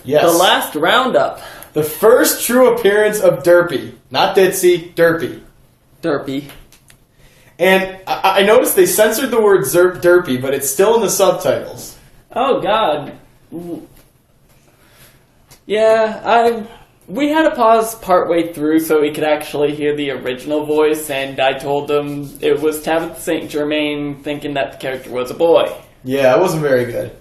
Yes. The last Roundup. The first true appearance of Derpy. Not Ditzy, Derpy. Derpy. And I noticed they censored the word Derpy, but it's still in the subtitles. Oh, God. Yeah, we had to pause partway through so we could actually hear the original voice, and I told them it was Tabitha St. Germain thinking that the character was a boy. Yeah, it wasn't very good.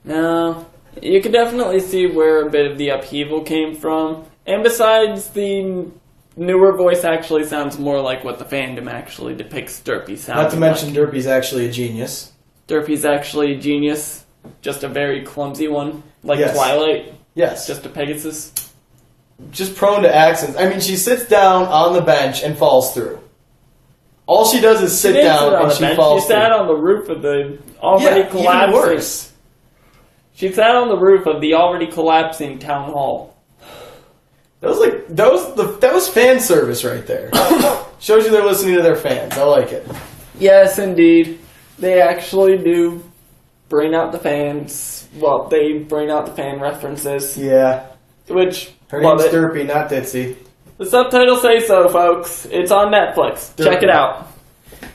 No, you could definitely see where a bit of the upheaval came from. And besides, the newer voice actually sounds more like what the fandom actually depicts Derpy sounding Not to mention like. Derpy's actually a genius. Derpy's actually a genius, just a very clumsy one, like Yes. Twilight. Yes. Just a Pegasus. Just prone to accidents. I mean, she sits down on the bench and falls through. All she does is sit She didn't down sit on and the she bench. falls She sat through. on the roof of the already collapsing. Even worse. She sat on the roof of the already collapsing town hall. That was fan service right there. Shows you they're listening to their fans. I like it. Yes, indeed. They actually do bring out the fans. Well, they bring out the fan references. Yeah. Which, Her love name's it. Derpy, not Ditzy. The subtitles say so, folks. It's on Netflix. Check Derpy. it out.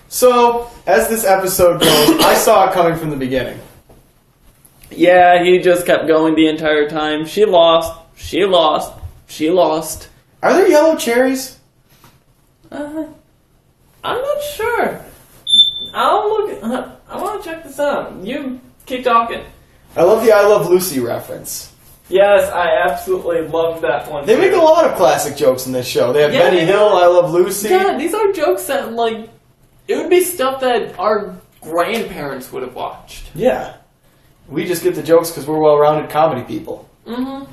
So, as this episode goes, I saw it coming from the beginning. Yeah, he just kept going the entire time. She lost. She lost. She lost. Are there yellow cherries? I'm not sure. I'll look. I want to check this out. You keep talking. I love the I Love Lucy reference. Yes, I absolutely love that one. They too. make a lot of classic jokes in this show. They have Yeah, Benny they Hill, do. I Love Lucy. Yeah, these are jokes that, like, it would be stuff that our grandparents would have watched. Yeah. We just get the jokes because we're well-rounded comedy people. Mm-hmm.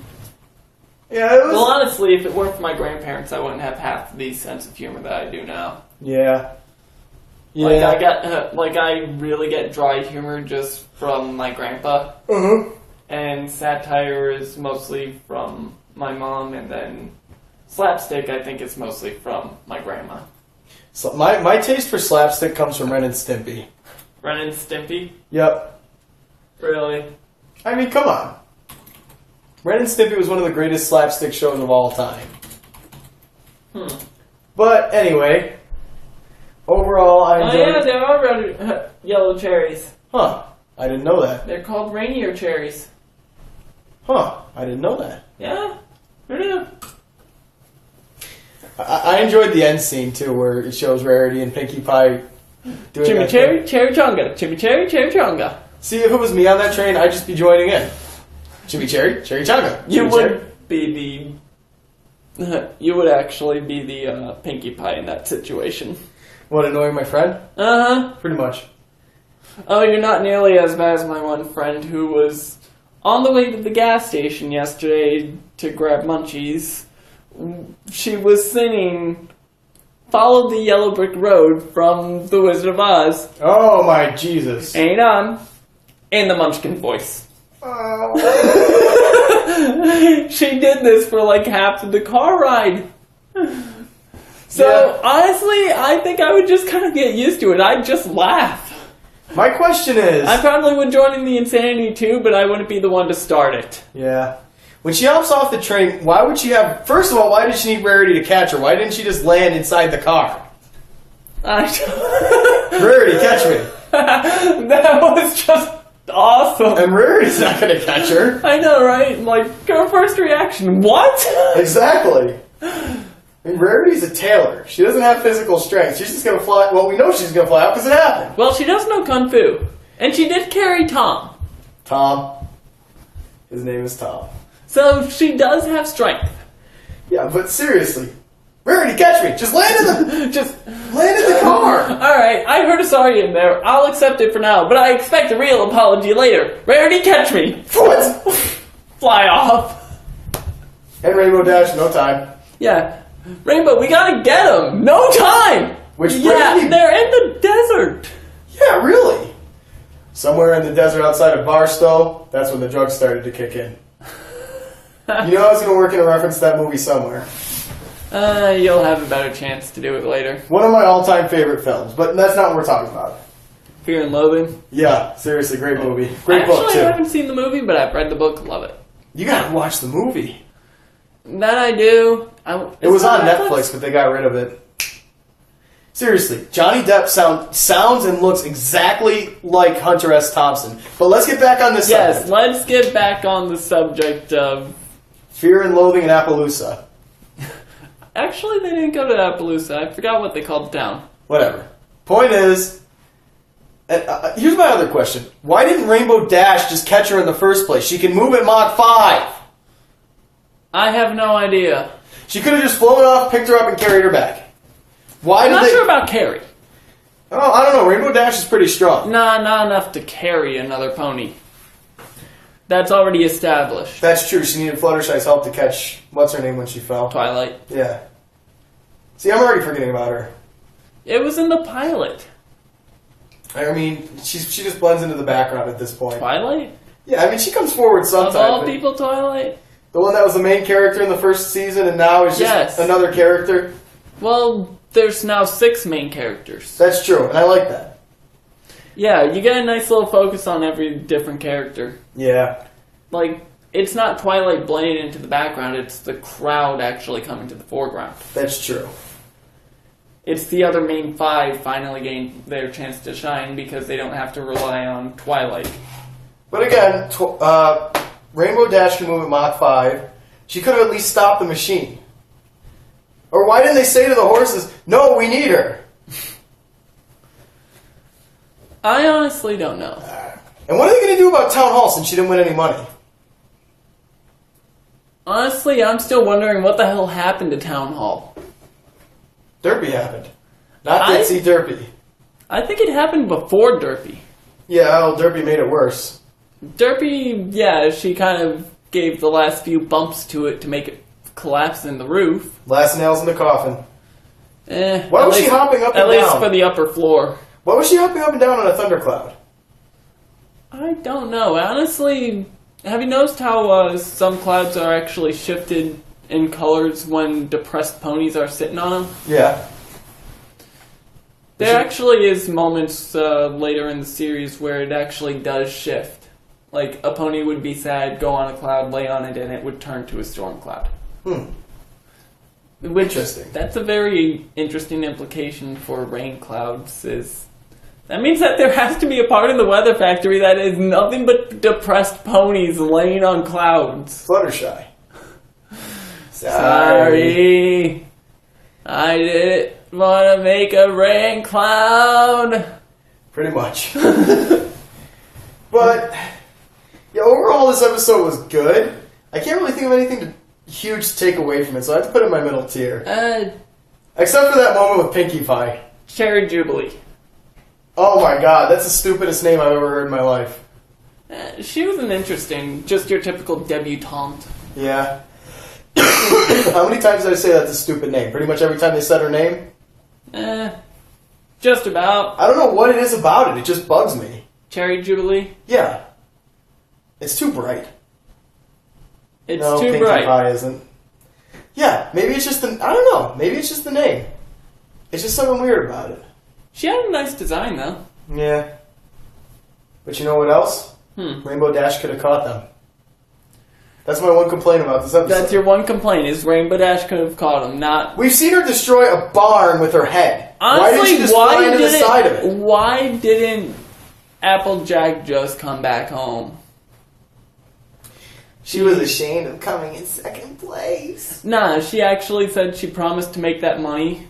Yeah, it was... Well, honestly, if it weren't for my grandparents, I wouldn't have half the sense of humor that I do now. Yeah. Like, I really get dry humor just from my grandpa. Uh-huh. And satire is mostly from my mom, and then slapstick, I think, is mostly from my grandma. So my taste for slapstick comes from Ren and Stimpy. Ren and Stimpy? Yep. Really? I mean, come on. Ren and Stimpy was one of the greatest slapstick shows of all time. But anyway, overall, I enjoyed Oh yeah, there are red, yellow cherries. Huh. I didn't know that. They're called rainier cherries. Huh. I didn't know that. Yeah, rodeo. I enjoyed the end scene, too, where it shows Rarity and Pinkie Pie doing that Chimichurri, thing. chimichurri, chimichurri, chimichurri. See, if it was me on that train, I'd just be joining in. Chimichurri, chimichanga. You would be the... you would actually be the Pinkie Pie in that situation. What, annoying my friend? Uh-huh. Pretty much. Oh, you're not nearly as bad as my one friend who was on the way to the gas station yesterday to grab munchies. She was singing Follow the Yellow Brick Road from The Wizard of Oz. Oh, my Jesus. Ain't on. In the Munchkin voice. Oh. She did this for like half of the car ride. So, Yeah. honestly, I think I would just kind of get used to it. I'd just laugh. My question is... I probably would join in the insanity too, but I wouldn't be the one to start it. Yeah. When she hops off the train, why would she have... First of all, why did she need Rarity to catch her? Why didn't she just land inside the car? Rarity, catch me. That was just awesome. And Rarity's not going to catch her. I know, right? Like, her first reaction, what? Exactly. I mean, Rarity's a tailor. She doesn't have physical strength. She's just going to fly... Well, we know she's going to fly out because it happened. Well, she does know Kung Fu. And she did carry Tom. Tom. His name is Tom. So she does have strength. Yeah, but seriously. Rarity, catch me! Just land in the... Just... Land in the car! Alright, I heard a sorry in there. I'll accept it for now, but I expect a real apology later. Rarity, catch me! What? Fly off. And Rainbow Dash, no time. Yeah. Rainbow, we gotta get him! No time! Which yeah, brings me- they're in the desert. Yeah, really? Somewhere in the desert outside of Barstow, that's when the drugs started to kick in. You know I was going to work in a reference to that movie somewhere. You'll have a better chance to do it later. One of my all-time favorite films, but that's not what we're talking about. Fear and Loathing. Yeah, seriously, great movie. Great book, Actually, too. I haven't seen the movie, but I've read the book. Love it. You gotta watch the movie. That I do. It was on Netflix, but they got rid of it. Seriously, Johnny Depp sounds and looks exactly like Hunter S. Thompson. But let's get back on this subject. Yes, let's get back on the subject of... Fear and Loathing in Appaloosa. Actually, they didn't go to Appaloosa. I forgot what they called the town. Whatever. Point is, here's my other question. Why didn't Rainbow Dash just catch her in the first place? She can move at Mach 5. I have no idea. She could have just flown off, picked her up, and carried her back. I'm not sure about Carrie. Oh, I don't know. Rainbow Dash is pretty strong. Nah, not enough to carry another pony. That's already established. That's true. She needed Fluttershy's help to catch what's-her-name when she fell. Twilight. Yeah. See, I'm already forgetting about her. It was in the pilot. I mean, she just blends into the background at this point. Twilight? Yeah, I mean, she comes forward sometimes. Of all people, Twilight? The one that was the main character in the first season and now is just another character? Well, there's now 6 main characters. That's true, and I like that. Yeah, you get a nice little focus on every different character. Yeah. Like, it's not Twilight blending into the background, it's the crowd actually coming to the foreground. That's true. It's the other main 5 finally getting their chance to shine because they don't have to rely on Twilight. But again, Rainbow Dash can move at Mach 5. She could have at least stopped the machine. Or why didn't they say to the horses, no, we need her? I honestly don't know. And what are they going to do about Town Hall since she didn't win any money? Honestly, I'm still wondering what the hell happened to Town Hall. Derpy happened. Not Ditsy Derpy. I think it happened before Derpy. Yeah, well, Derpy made it worse. Derpy, yeah, she kind of gave the last few bumps to it to make it collapse in the roof. Last nails in the coffin. Why was she hopping up and down? At least for the upper floor. Why was she hopping up and down on a thundercloud? I don't know. Honestly, have you noticed how some clouds are actually shifted in colors when depressed ponies are sitting on them? Yeah. There actually is moments later in the series where it actually does shift. Like, a pony would be sad, go on a cloud, lay on it, and it would turn to a storm cloud. Interesting. That's a very interesting implication for rain clouds. That means that there has to be a part of the weather factory that is nothing but depressed ponies laying on clouds. Fluttershy. Sorry. I didn't want to make a rain cloud. Pretty much. But, yeah, overall this episode was good. I can't really think of anything huge to take away from it, so I have to put it in my middle tier. Except for that moment with Pinkie Pie. Cherry Jubilee. Oh my god, that's the stupidest name I've ever heard in my life. She was an interesting, just your typical debutante. Yeah. How many times did I say that's a stupid name? Pretty much every time they said her name? Just about. I don't know what it is about it, it just bugs me. Cherry Jubilee? Yeah. It's too bright. It's no, too Pinkie bright. Pie isn't. Yeah, maybe it's just the... I don't know. Maybe it's just the name. It's just something weird about it. She had a nice design, though. Yeah. But you know what else? Rainbow Dash could have caught them. That's my one complaint about this episode. That's your one complaint, is Rainbow Dash could have caught him, not... We've seen her destroy a barn with her head. Honestly, why did she just fly into the side of it? Why didn't Applejack just come back home? She was ashamed of coming in second place. Nah, she actually said she promised to make that money.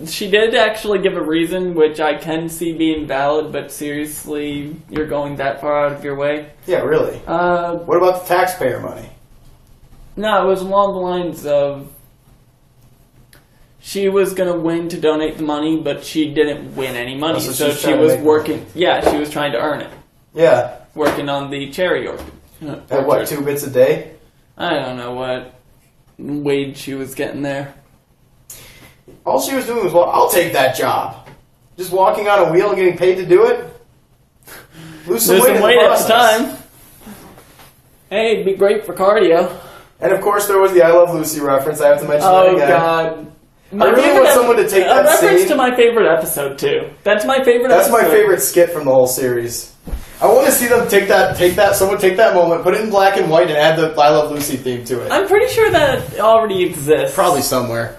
She did actually give a reason, which I can see being valid, but seriously, you're going that far out of your way? Yeah, really. What about the taxpayer money? No, it was along the lines of she was going to win to donate the money, but she didn't win any money, so she was working... Money. Yeah, she was trying to earn it. Yeah. Working on the cherry orchard. At what, 2 bits a day? I don't know what wage she was getting there. All she was doing was, well, I'll take that job. Just walking on a wheel and getting paid to do it? Lose some weight at the time. Hey, it'd be great for cardio. And of course there was the I Love Lucy reference. I have to mention that again. Oh, God. I really want someone to take that scene. A reference to my favorite episode, too. That's my favorite episode. That's my favorite skit from the whole series. I want to see them take that. Someone take that moment, put it in black and white, and add the I Love Lucy theme to it. I'm pretty sure that already exists. Probably somewhere.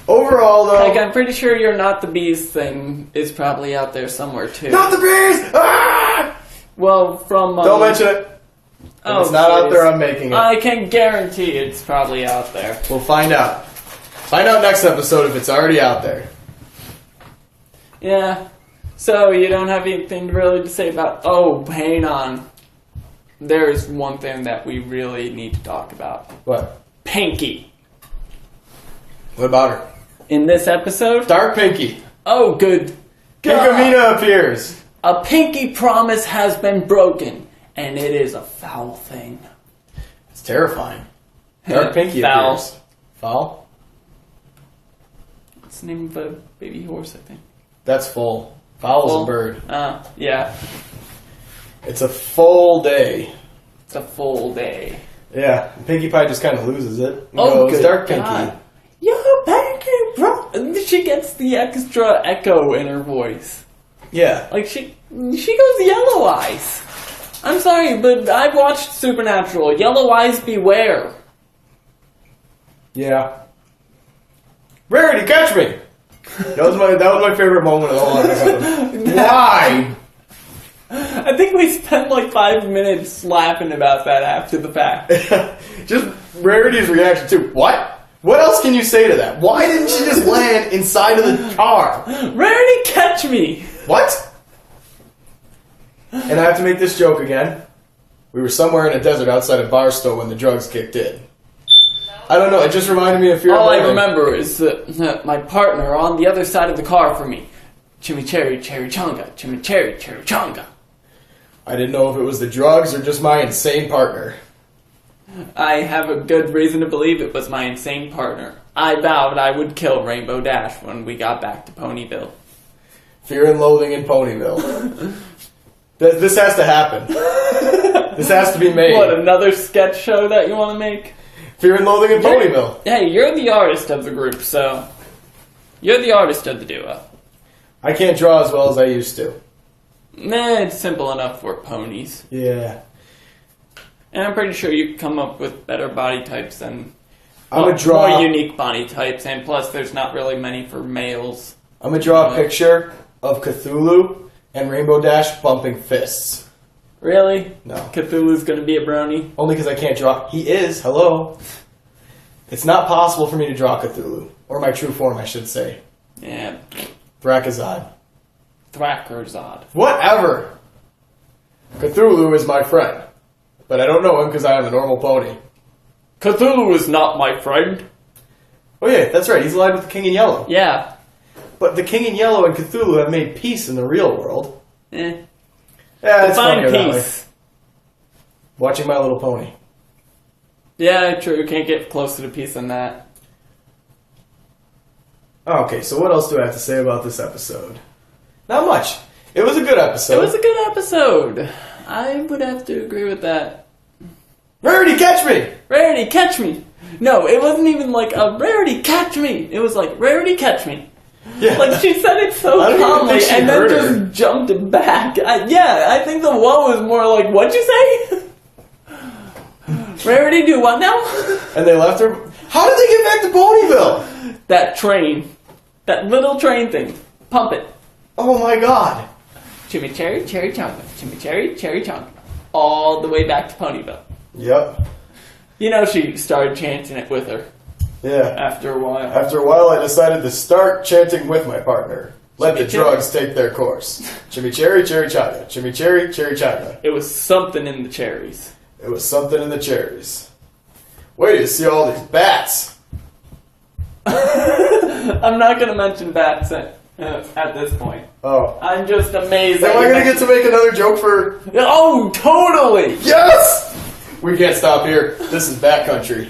Overall, though, Like, I'm pretty sure You're Not the Bees thing is probably out there somewhere too. not the bees. Ah! Well, from Don't mention it. If it's not out there, I'm making it. I can guarantee it's probably out there. We'll find out. Find out next episode if it's already out there. Yeah. So you don't have anything really to say about? Oh, hang on. There's one thing that we really need to talk about. What? Pinky. What about her? In this episode? Dark Pinky. Oh, good. Pinkamena appears. A pinky promise has been broken, and it is a foul thing. It's terrifying. Dark Pinky Foul. appears. Foul? What's the name of a baby horse, I think? That's full. Foul's a bird. Yeah. It's a full day. It's a full day. Yeah. Pinkie Pie just kind of loses it. And Oh, goes, good Dark God. Pinky. Yo, Pinky, bro. And she gets the extra echo in her voice. Yeah. Like, she goes Yellow Eyes. I'm sorry, but I've watched Supernatural. Yellow Eyes beware. Yeah. Rarity, catch me! That was my favorite moment of the whole episode. Why? I think we spent like 5 minutes laughing about that after the fact. Just Rarity's reaction too. What? What else can you say to that? Why didn't she just land inside of the car? Rarity, catch me! What? And I have to make this joke again. We were somewhere in a desert outside of Barstow when the drugs kicked in. I don't know, it just reminded me of Fear All of I Living. remember is that my partner on the other side of the car from me. Chimichurri, cherry chonga. Chimichurri, cherry chonga. I didn't know if it was the drugs or just my insane partner. I have a good reason to believe it was my insane partner. I vowed I would kill Rainbow Dash when we got back to Ponyville. Fear and Loathing in Ponyville. This has to happen. This has to be made. What, another sketch show that you want to make? Fear and Loathing in Ponyville. Hey, you're the artist of the group, so... You're the artist of the duo. I can't draw as well as I used to. Nah, it's simple enough for ponies. Yeah. And I'm pretty sure you can come up with better body types than... I'm gonna draw... more unique body types, and plus there's not really many for males. I'm gonna draw a picture of Cthulhu and Rainbow Dash bumping fists. Really? No. Cthulhu's gonna be a brony? Only because I can't draw. He is. Hello. It's not possible for me to draw Cthulhu. Or my true form, I should say. Yeah. Thrakazad. Thrackerzod. Whatever. Cthulhu is my friend. But I don't know him because I am a normal pony. Cthulhu is not my friend. Oh yeah, that's right. He's allied with the King in Yellow. Yeah. But the King in Yellow and Cthulhu have made peace in the real world. Eh. Yeah, it's Define funnier that way. peace. Watching My Little Pony. Yeah, true. Can't get closer to peace than that. Okay, so what else do I have to say about this episode? Not much. It was a good episode. It was a good episode. I would have to agree with that. Rarity, catch me! Rarity, catch me! No, it wasn't even like a Rarity, catch me! It was like, Rarity, catch me! Yeah. Like, she said it so I don't even calmly, think she and then heard just her. jumped back. I think the whoa was more like, what'd you say? Rarity do what now? And they left her. How did they get back to Ponyville? That train. That little train thing. Pump it. Oh my god. Chimichurri, cherry chonga. Chimichurri, cherry chonga. All the way back to Ponyville. Yep. You know she started chanting it with her Yeah. after a while. After a while, I decided to start chanting with my partner. Let the Chimichurri. drugs take their course. Chimichurri, cherry chaga. Chimichurri, cherry chaga. It was something in the cherries. It was something in the cherries. Wait to see all these bats. I'm not going to mention bats at this point. Oh. I'm just amazed. Am that I you going to get to make another joke for... Oh, totally! Yes! We can't stop here. This is bat country.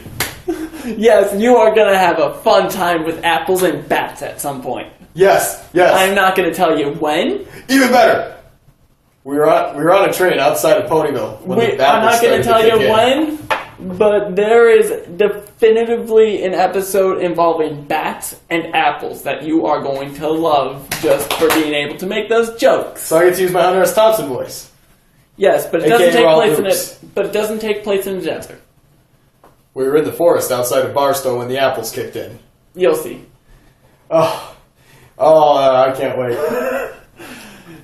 Yes, you are going to have a fun time with apples and bats at some point. Yes, yes. I'm not going to tell you when. Even better. We were on a train outside of Ponyville. When the I'm not going to tell you kick in. when, but there is definitively an episode involving bats and apples that you are going to love just for being able to make those jokes. So I get to use my Hunter S. Thompson voice. Yes, but it AKA doesn't take Raw place in Oops. it. But it doesn't take place in the desert. We were in the forest outside of Barstow when the apples kicked in. You'll see. Oh, I can't wait.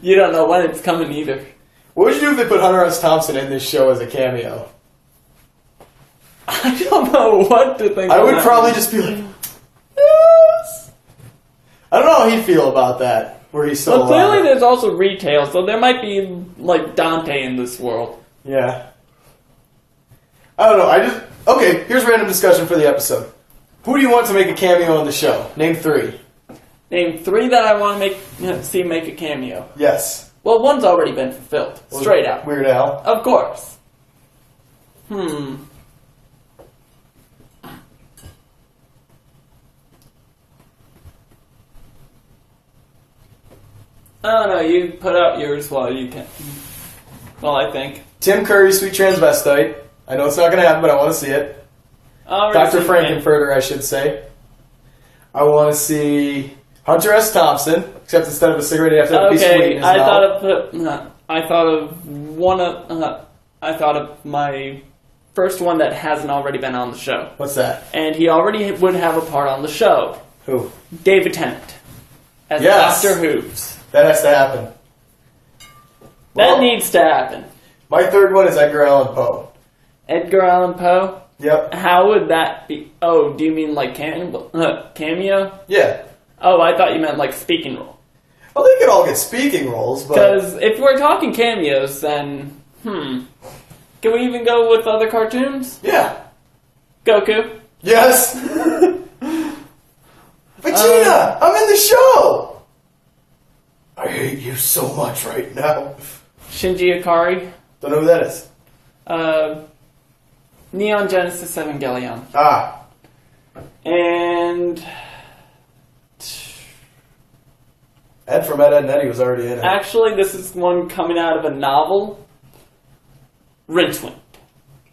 You don't know when it's coming either. What would you do if they put Hunter S. Thompson in this show as a cameo? I don't know what to think. I would about probably it. just be like, yes. I don't know how he'd feel about that, where he's still Well, clearly alive. there's also retail, so there might be like Dante in this world. Yeah. I don't know, okay, here's random discussion for the episode. Who do you want to make a cameo on the show? Name 3. Name 3 that I want to see make a cameo. Yes. Well, one's already been fulfilled. Straight out. Weird Al. Of course. I don't know, you put out yours while you can. Well, I think. Tim Curry, Sweet Transvestite. I know it's not going to happen, but I want to see it. Dr. Frankenfurter, I should say. I want to see Hunter S. Thompson, except instead of a cigarette, you have to have a piece of weed in his mouth. I thought of my first one that hasn't already been on the show. What's that? And he already would have a part on the show. Who? David Tennant. As Yes. Dr. Hooves. That has to happen. That needs to happen. My third one is Edgar Allan Poe. Edgar Allan Poe? Yep. How would that be? Oh, do you mean like cameo? Yeah. Oh, I thought you meant like speaking role. Well, they could all get speaking roles, but... Because if we're talking cameos, then, can we even go with other cartoons? Yeah. Goku? Yes! Vegeta! I'm in the show! I hate you so much right now. Shinji Ikari? Don't know who that is. Neon Genesis Evangelion. Ah. And... Ed from Ed, Edd, and Eddy was already in it. Actually, this is one coming out of a novel. Rincewind.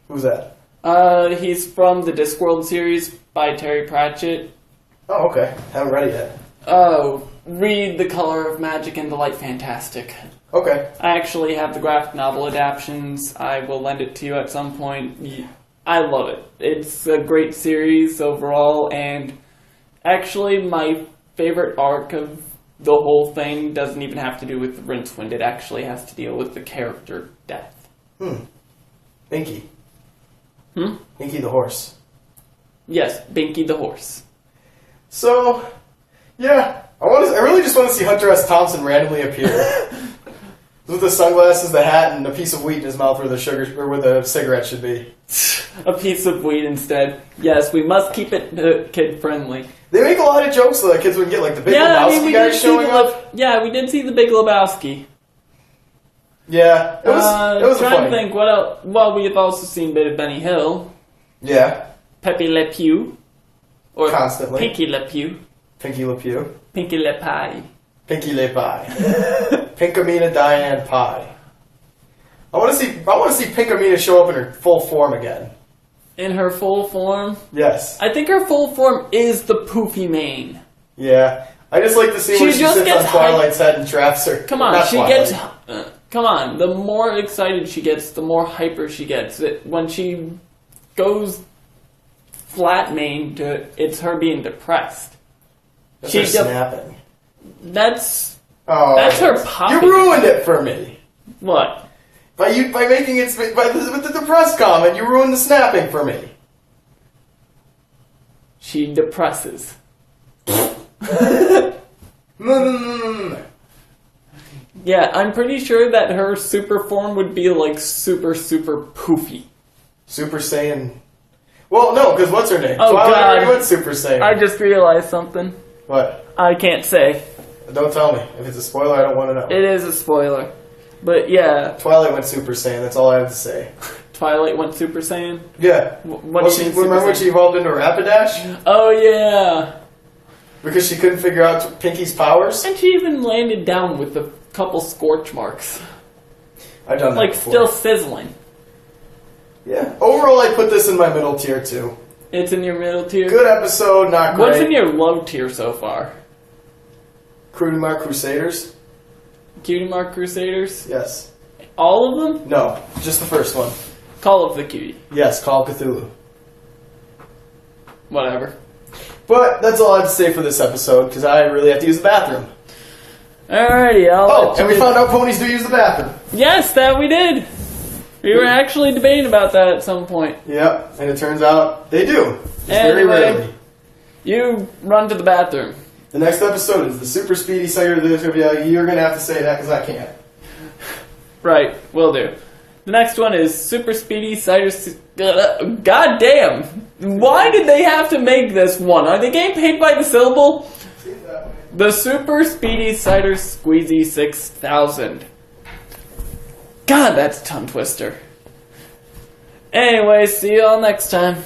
Who's that? He's from the Discworld series by Terry Pratchett. Oh, okay. Haven't read it yet. Oh, read The Color of Magic and the Light Fantastic. Okay. I actually have the graphic novel adaptions. I will lend it to you at some point. I love it. It's a great series overall, and actually my favorite arc of the whole thing doesn't even have to do with Rincewind. It actually has to deal with the character death. Binky. Binky the horse. Yes, Binky the horse. So, yeah. I really just want to see Hunter S. Thompson randomly appear. With the sunglasses, the hat, and a piece of wheat in his mouth where the cigarette should be. A piece of weed instead. Yes, we must keep it kid-friendly. They make a lot of jokes so that kids wouldn't get, like, the Big Lebowski guys showing up. Yeah, we did see the Big Lebowski. Yeah, it was trying funny. to think what else. Well, we have also seen a bit of Benny Hill. Yeah. Pepe Le Pew. Or Constantly. Pinky Le Pew. Pinky Le Pew. Pinky Le Pie. Pinky Le Pie. Pinkamena Diane Pie. I want to see Pinkamena show up in her full form again. In her full form? Yes. I think her full form is the poofy mane. Yeah. I just like to see when she sits on Twilight's head and traps her. Come on, Not she Twilight. gets... come on, the more excited she gets, the more hyper she gets. When she goes flat-maned, it's her being depressed. That's her snapping. That's That's her popping. You ruined it for me. What? By making it with the depressed comment, you ruined the snapping for me. She depresses. Yeah, I'm pretty sure that her super form would be like super poofy. Super Saiyan. Well, no, because what's her name? Oh, Twilight God. already went Super Saiyan. I just realized something. What? I can't say. Don't tell me. If it's a spoiler, I don't want to know. It is a spoiler. But yeah. Twilight went Super Saiyan, that's all I have to say. Twilight went Super Saiyan? Yeah. What do you mean remember when she evolved into Rapidash? Oh, yeah. Because she couldn't figure out Pinky's powers? And she even landed down with a couple scorch marks. I've done that like, before. still sizzling. Yeah. Overall, I put this in my middle tier, too. It's in your middle tier? Good episode, not great. What's in your low tier so far? Cutie Mark Crusaders? Cutie Mark Crusaders? Yes. all of them? No, just the first one. Call of the Cutie. Yes, Call of Cthulhu. Whatever. But that's all I have to say for this episode, because I really have to use the bathroom. Alrighty, and we found out ponies do use the bathroom. Yes, that we did. We were actually debating about that at some point. Yep, and it turns out they do. Just Anyway, very rarely. You run to the bathroom. The next episode is the super speedy cider of the trivia. You're going to have to say that because I can't. Right, will do. The next one is Super Speedy Cider... God damn! Why did they have to make this one? Are they getting paid by the syllable? The Super Speedy Cider Squeezy 6000. God, that's a tongue twister. Anyway, see you all next time.